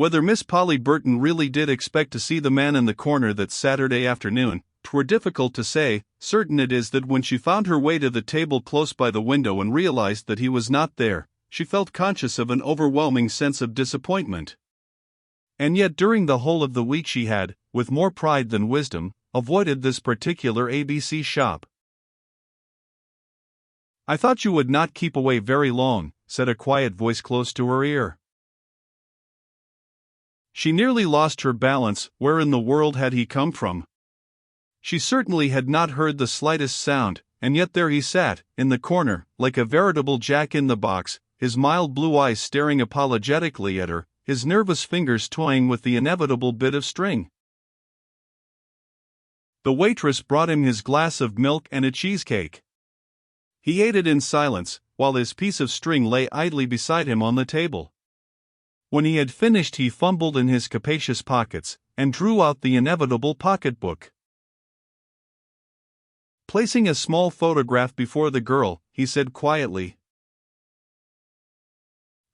Whether Miss Polly Burton really did expect to see the man in the corner that Saturday afternoon, 'twere difficult to say. Certain it is that when she found her way to the table close by the window and realized that he was not there, she felt conscious of an overwhelming sense of disappointment. And yet during the whole of the week she had, with more pride than wisdom, avoided this particular ABC shop. "I thought you would not keep away very long," said a quiet voice close to her ear. She nearly lost her balance. Where in the world had he come from? She certainly had not heard the slightest sound, and yet there he sat, in the corner, like a veritable jack-in-the-box, his mild blue eyes staring apologetically at her, his nervous fingers toying with the inevitable bit of string. The waitress brought him his glass of milk and a cheesecake. He ate it in silence, while his piece of string lay idly beside him on the table. When he had finished, he fumbled in his capacious pockets, and drew out the inevitable pocketbook. Placing a small photograph before the girl, he said quietly,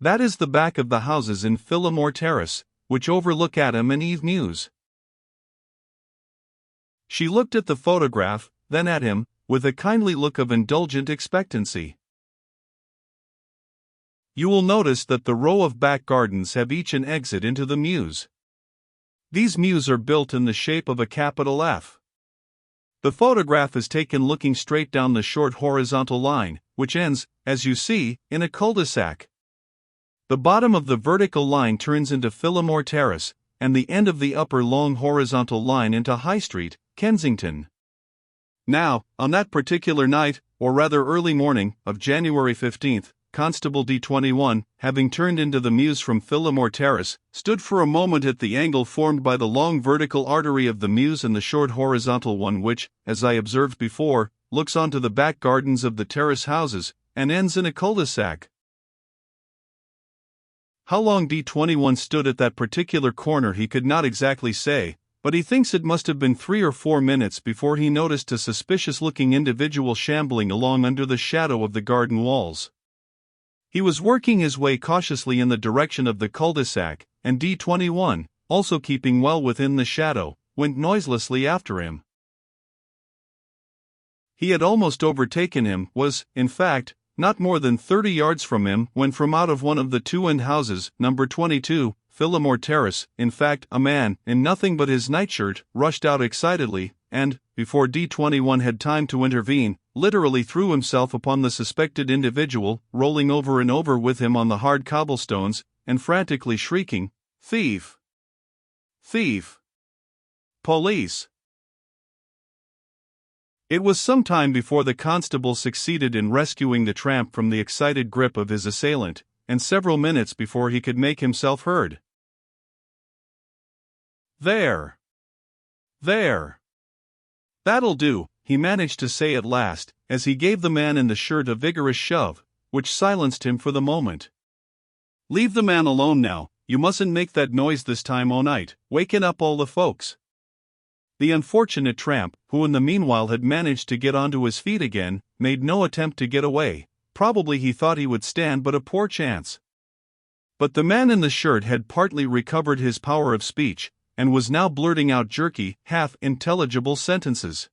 "That is the back of the houses in Phillimore Terrace, which overlook Adam and Eve Mews." She looked at the photograph, then at him, with a kindly look of indulgent expectancy. "You will notice that the row of back gardens have each an exit into the mews. These mews are built in the shape of a capital F. The photograph is taken looking straight down the short horizontal line, which ends, as you see, in a cul-de-sac. The bottom of the vertical line turns into Phillimore Terrace, and the end of the upper long horizontal line into High Street, Kensington. Now, on that particular night, or rather early morning, of January 15th, Constable D21, having turned into the mews from Phillimore Terrace, stood for a moment at the angle formed by the long vertical artery of the mews and the short horizontal one which, as I observed before, looks onto the back gardens of the terrace houses, and ends in a cul-de-sac. How long D21 stood at that particular corner he could not exactly say, but he thinks it must have been 3 or 4 minutes before he noticed a suspicious-looking individual shambling along under the shadow of the garden walls. He was working his way cautiously in the direction of the cul-de-sac, and D21, also keeping well within the shadow, went noiselessly after him. He had almost overtaken him, was, in fact, not more than 30 yards from him when from out of one of the two-end houses, number 22, Phillimore Terrace, in fact, a man, in nothing but his nightshirt, rushed out excitedly, and, before D21 had time to intervene, literally threw himself upon the suspected individual, rolling over and over with him on the hard cobblestones, and frantically shrieking, "Thief! Thief! Police!" It was some time before the constable succeeded in rescuing the tramp from the excited grip of his assailant, and several minutes before he could make himself heard. "There! There! That'll do," he managed to say at last, as he gave the man in the shirt a vigorous shove, which silenced him for the moment. "Leave the man alone now, you mustn't make that noise this time o' night, wakin' up all the folks." The unfortunate tramp, who in the meanwhile had managed to get onto his feet again, made no attempt to get away. Probably he thought he would stand but a poor chance. But the man in the shirt had partly recovered his power of speech, and was now blurting out jerky, half-intelligible sentences.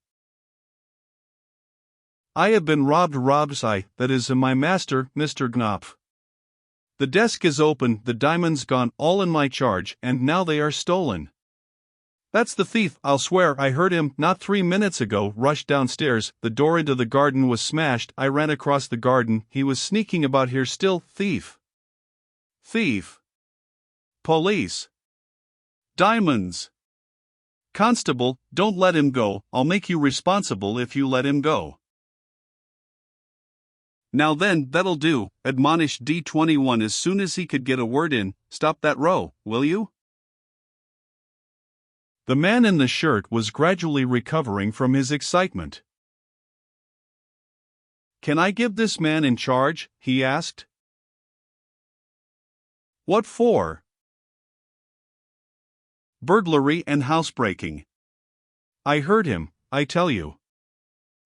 "I have been robbed, that is, my master, Mr. Knopf. The desk is open, the diamonds gone, all in my charge, and now they are stolen. That's the thief, I'll swear. I heard him, not 3 minutes ago, rush downstairs, the door into the garden was smashed, I ran across the garden, he was sneaking about here still. Thief! Thief! Police! Diamonds! Constable, don't let him go, I'll make you responsible if you let him go." "Now then, that'll do," admonished D21 as soon as he could get a word in. "Stop that row, will you?" The man in the shirt was gradually recovering from his excitement. "Can I give this man in charge?" he asked. "What for?" "Burglary and housebreaking. I heard him, I tell you.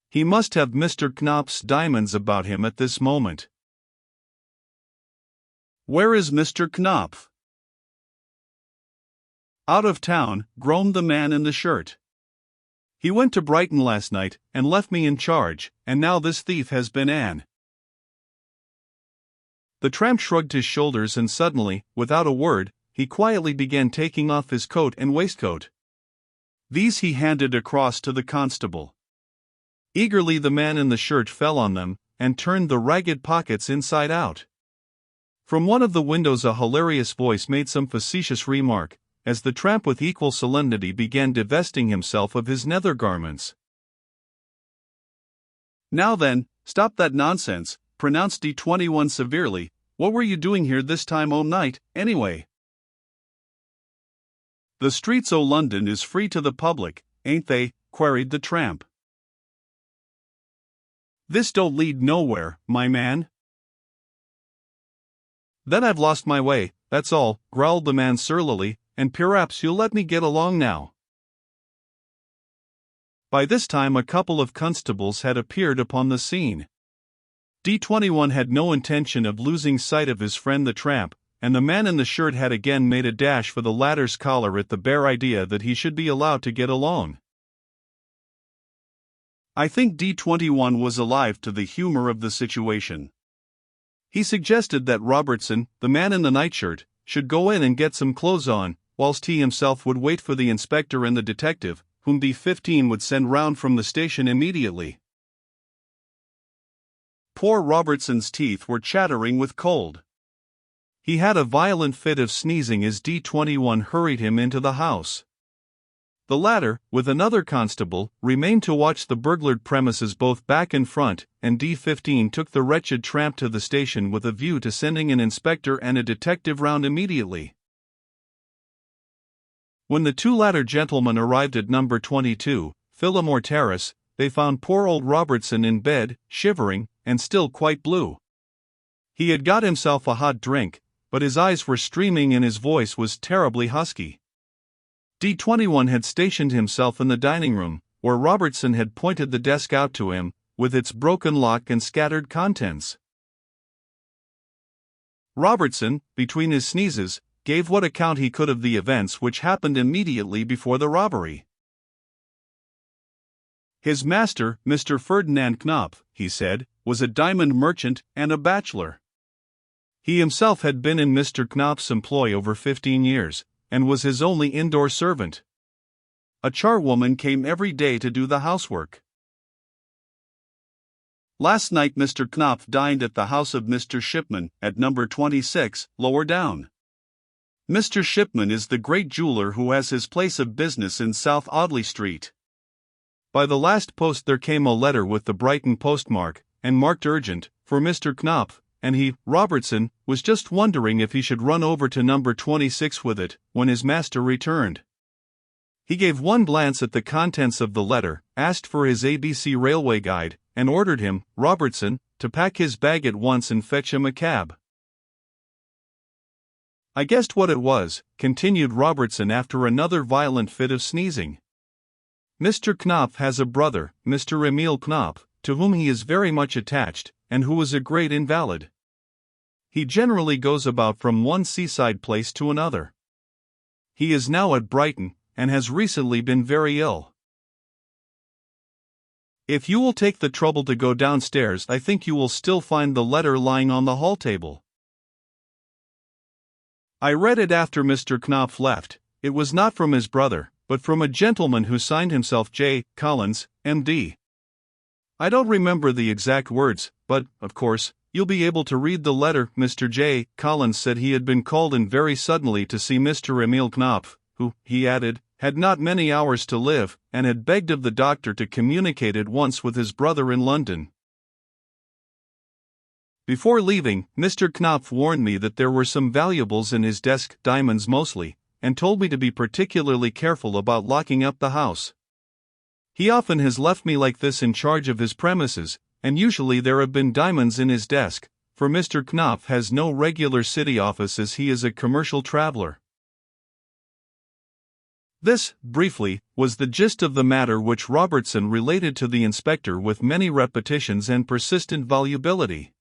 He must have Mr. Knopf's diamonds about him at this moment." "Where is Mr. Knopf?" Out of town, groaned the man in the shirt. He went to Brighton last night, and left me in charge, and now this thief has been Anne. The tramp shrugged his shoulders and suddenly, without a word, he quietly began taking off his coat and waistcoat. These he handed across to the constable. Eagerly the man in the shirt fell on them, and turned the ragged pockets inside out. From one of the windows a hilarious voice made some facetious remark, as the tramp with equal solemnity began divesting himself of his nether garments. "Now then, stop that nonsense," pronounced D21 severely. "What were you doing here this time o' night, anyway?" "The streets o' London is free to the public, ain't they?" queried the tramp. "This don't lead nowhere, my man." "Then I've lost my way, that's all," growled the man surlily, "and perhaps you'll let me get along now." By this time a couple of constables had appeared upon the scene. D21 had no intention of losing sight of his friend the tramp, and the man in the shirt had again made a dash for the latter's collar at the bare idea that he should be allowed to get along. I think D21 was alive to the humor of the situation. He suggested that Robertson, the man in the nightshirt, should go in and get some clothes on, whilst he himself would wait for the inspector and the detective, whom D15 would send round from the station immediately. Poor Robertson's teeth were chattering with cold. He had a violent fit of sneezing as D21 hurried him into the house. The latter, with another constable, remained to watch the burglared premises both back and front, and D15 took the wretched tramp to the station with a view to sending an inspector and a detective round immediately. When the two latter gentlemen arrived at number 22, Phillimore Terrace, they found poor old Robertson in bed, shivering, and still quite blue. He had got himself a hot drink, but his eyes were streaming and his voice was terribly husky. D21 had stationed himself in the dining room, where Robertson had pointed the desk out to him, with its broken lock and scattered contents. Robertson, between his sneezes, gave what account he could of the events which happened immediately before the robbery. His master, Mr. Ferdinand Knopf, he said, was a diamond merchant and a bachelor. He himself had been in Mr. Knopf's employ over 15 years, and was his only indoor servant. A charwoman came every day to do the housework. Last night Mr. Knopf dined at the house of Mr. Shipman, at number 26, lower down. Mr. Shipman is the great jeweler who has his place of business in South Audley Street. By the last post there came a letter with the Brighton postmark, and marked urgent, for Mr. Knopf, and he, Robertson, was just wondering if he should run over to number 26 with it, when his master returned. He gave one glance at the contents of the letter, asked for his ABC railway guide, and ordered him, Robertson, to pack his bag at once and fetch him a cab. I guessed what it was, continued Robertson after another violent fit of sneezing. Mr. Knopf has a brother, Mr. Emil Knopf, to whom he is very much attached, and who is a great invalid. He generally goes about from one seaside place to another. He is now at Brighton, and has recently been very ill. If you will take the trouble to go downstairs, I think you will still find the letter lying on the hall table. I read it after Mr. Knopf left. It was not from his brother, but from a gentleman who signed himself J. Collins, M.D. I don't remember the exact words, but, of course, you'll be able to read the letter. Mr. J. Collins said he had been called in very suddenly to see Mr. Emil Knopf, who, he added, had not many hours to live, and had begged of the doctor to communicate at once with his brother in London. Before leaving, Mr. Knopf warned me that there were some valuables in his desk, diamonds mostly, and told me to be particularly careful about locking up the house. He often has left me like this in charge of his premises, and usually there have been diamonds in his desk, for Mr. Knopf has no regular city office as he is a commercial traveler. This, briefly, was the gist of the matter which Robertson related to the inspector with many repetitions and persistent volubility.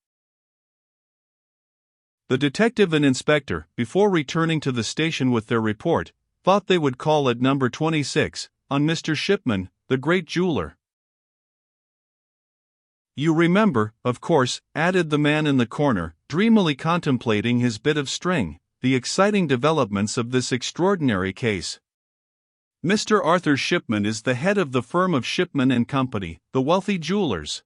The detective and inspector, before returning to the station with their report, thought they would call at number 26, on Mr. Shipman, the great jeweler. You remember, of course, added the man in the corner, dreamily contemplating his bit of string, the exciting developments of this extraordinary case. Mr. Arthur Shipman is the head of the firm of Shipman & Company, the wealthy jewelers.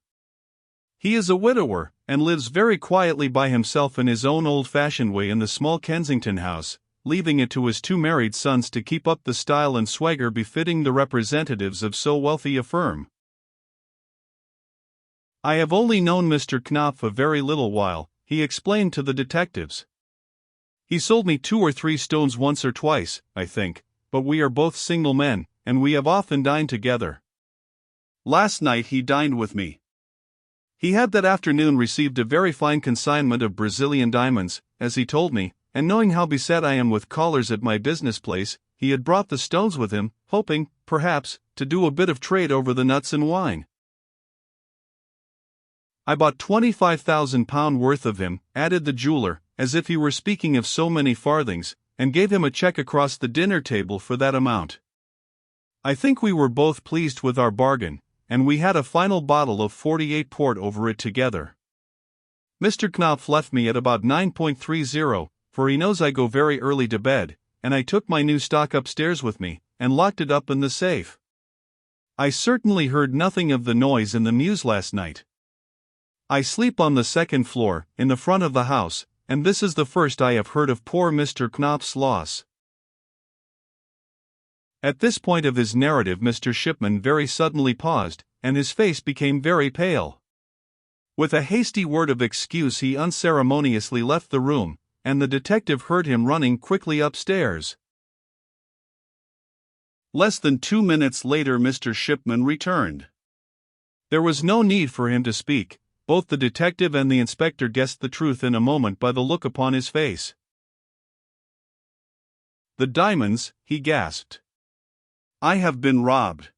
He is a widower, and lives very quietly by himself in his own old-fashioned way in the small Kensington house, leaving it to his two married sons to keep up the style and swagger befitting the representatives of so wealthy a firm. I have only known Mr. Knopf a very little while, he explained to the detectives. He sold me 2 or 3 stones once or twice, I think, but we are both single men, and we have often dined together. Last night he dined with me. He had that afternoon received a very fine consignment of Brazilian diamonds, as he told me, and knowing how beset I am with callers at my business place, he had brought the stones with him, hoping, perhaps, to do a bit of trade over the nuts and wine. I bought £25,000 worth of him, added the jeweler, as if he were speaking of so many farthings, and gave him a cheque across the dinner table for that amount. I think we were both pleased with our bargain, and we had a final bottle of 48 port over it together. Mr. Knopf left me at about 9:30, for he knows I go very early to bed, and I took my new stock upstairs with me, and locked it up in the safe. I certainly heard nothing of the noise in the mews last night. I sleep on the second floor, in the front of the house, and this is the first I have heard of poor Mr. Knopf's loss. At this point of his narrative Mr. Shipman very suddenly paused, and his face became very pale. With a hasty word of excuse he unceremoniously left the room, and the detective heard him running quickly upstairs. Less than 2 minutes later Mr. Shipman returned. There was no need for him to speak. Both the detective and the inspector guessed the truth in a moment by the look upon his face. "The diamonds," he gasped. "I have been robbed."